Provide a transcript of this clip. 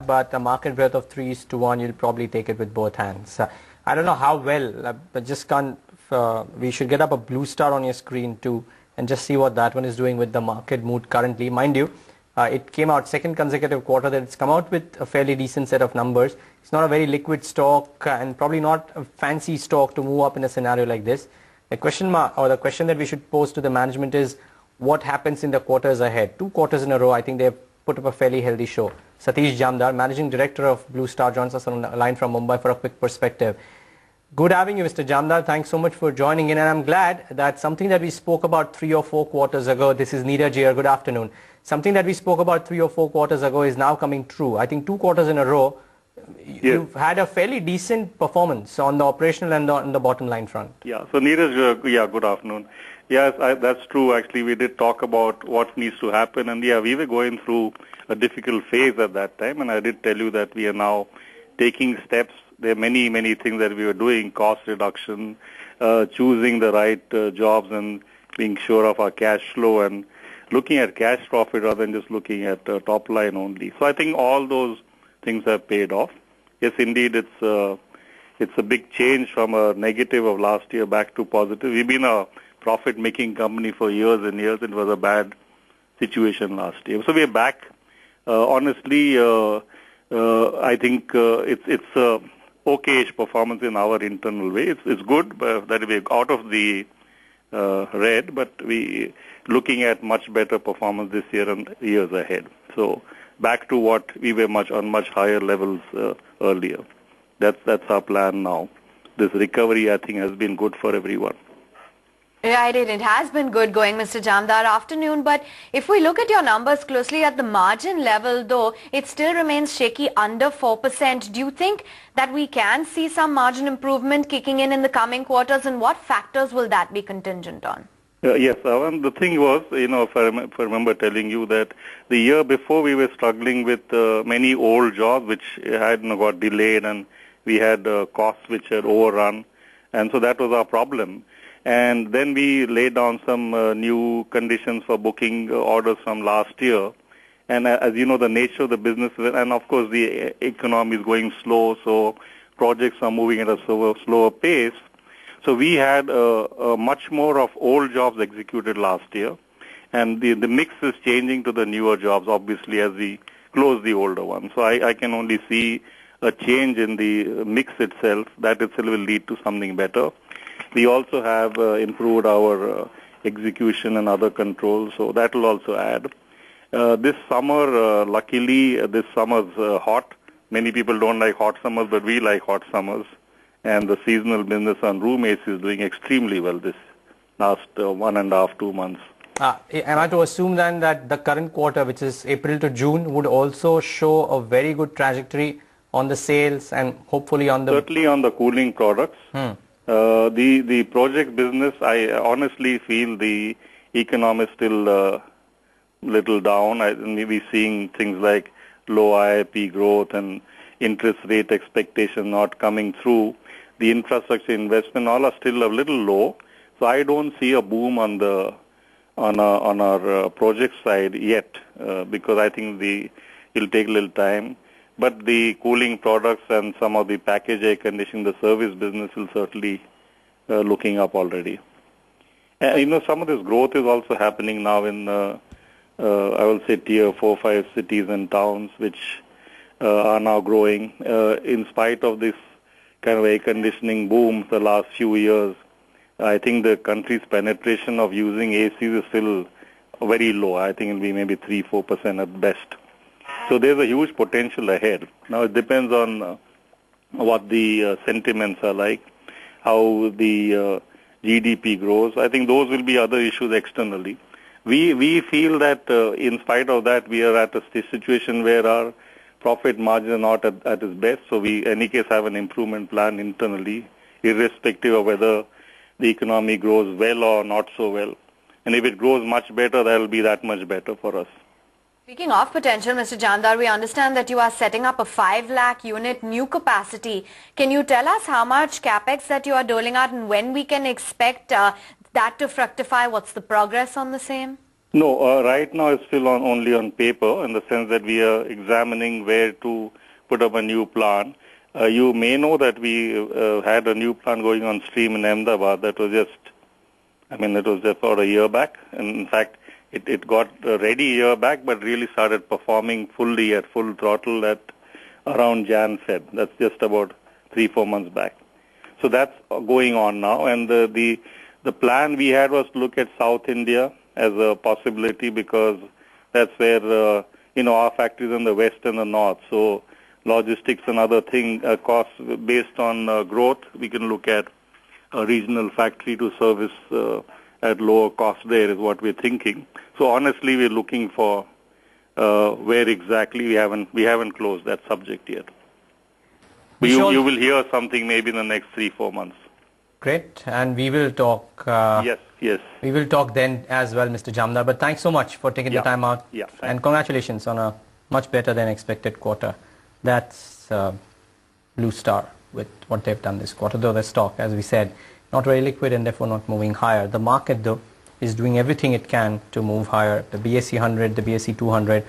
but a market worth of 3:1, you'll probably take it with both hands. I don't know how well, but just can't. We should get up a blue star on your screen too, and just see what that one is doing with the market mood currently. Mind you, it came out second consecutive quarter that it's come out with a fairly decent set of numbers. It's not a very liquid stock and probably not a fancy stock to move up in a scenario like this. The question that we should pose to the management is what happens in the quarters ahead. 2 quarters in a row, I think they've put up a fairly healthy show. Satish Jamdar, Managing Director of Blue Star, joins us on the line from Mumbai for a quick perspective. Good having you, Mr. Jamdar. Thanks so much for joining in, and I'm glad that something that we spoke about 3 or 4 quarters ago, this is Neeraj here, good afternoon. Something that we spoke about 3 or 4 quarters ago is now coming true. I think 2 quarters in a row, you've had a fairly decent performance on the operational and on the bottom line front. Yeah, so Neeraj, good afternoon. Yes, that's true. Actually, we did talk about what needs to happen, and we were going through a difficult phase at that time, and I did tell you that we are now taking steps. There are many, many things that we were doing: cost reduction, choosing the right jobs, and being sure of our cash flow, and looking at cash profit rather than just looking at top line only. So I think all those things have paid off. Yes, indeed, it's a big change from a negative of last year back to positive. We've been a profit-making company for years and years. It was a bad situation last year. So we're back. Honestly, I think it's a okay-ish performance in our internal way. It's good that we're out of the red, but we looking at much better performance this year and years ahead. So back to what we were on much higher levels earlier. That's our plan now. This recovery, I think, has been good for everyone. Right, it has been good going, Mr. Jamdar. Afternoon, but if we look at your numbers closely at the margin level, though, it still remains shaky under 4%. Do you think that we can see some margin improvement kicking in the coming quarters, and what factors will that be contingent on? Yes, the thing was, if I remember telling you that the year before we were struggling with many old jobs which had got delayed, and we had costs which had overrun, and so that was our problem. And then we laid down some new conditions for booking orders from last year. And as you know, the nature of the business, and of course the economy is going slow, so projects are moving at a slower pace. So we had much more of old jobs executed last year. And the mix is changing to the newer jobs, obviously, as we close the older ones. So I can only see a change in the mix itself. That itself will lead to something better. We also have improved our execution and other controls, so that will also add. This summer, luckily, this summer's hot. Many people don't like hot summers, but we like hot summers. And the seasonal business on room AC is doing extremely well this last 1.5, 2 months. Am I to assume then that the current quarter, which is April to June, would also show a very good trajectory on the sales and hopefully on the... Certainly on the cooling products. The project business, I honestly feel the economy is still little down. I may be seeing things like low IIP growth and interest rate expectation not coming through. The infrastructure investment all are still a little low. So I don't see a boom on our project side yet because I think it'll take a little time. But the cooling products and some of the package air conditioning, the service business will certainly looking up already. And, some of this growth is also happening now in, I will say, tier 4, 5 cities and towns, which are now growing. In spite of this kind of air conditioning boom the last few years, I think the country's penetration of using ACs is still very low. I think it'll be maybe 3-4% at best. So there's a huge potential ahead. Now it depends on what the sentiments are like, how the GDP grows. I think those will be other issues externally. We feel that in spite of that, we are at a situation where our profit margin is not at its best. So we, in any case, have an improvement plan internally, irrespective of whether the economy grows well or not so well. And if it grows much better, that will be that much better for us. Speaking of potential, Mr. Jamdar, we understand that you are setting up a 5 lakh unit new capacity. Can you tell us how much capex that you are doling out and when we can expect that to fructify? What's the progress on the same? No, right now it's still only on paper, in the sense that we are examining where to put up a new plant. You may know that we had a new plant going on stream in Ahmedabad. That was just, it was just about a year back. And in fact, it got ready a year back, but really started performing fully at full throttle at around Jan Feb. That's just about 3-4 months back. So that's going on now. And the plan we had was to look at South India as a possibility, because that's where our factories in the west and the north. So logistics and other costs based on growth, we can look at a regional factory to service at lower cost. There is what we're thinking. So honestly, we're looking for where exactly. We haven't closed that subject yet. But you will hear something maybe in the next 3-4 months. Great, and we will talk. Yes. We will talk then as well, Mr. Jamdar. But thanks so much for taking the time out. Yeah, and congratulations on a much better than expected quarter. That's Blue Star with what they've done this quarter. Though the stock, as we said, not very liquid and therefore not moving higher. The market, though, is doing everything it can to move higher. The BSE 100, the BSE 200.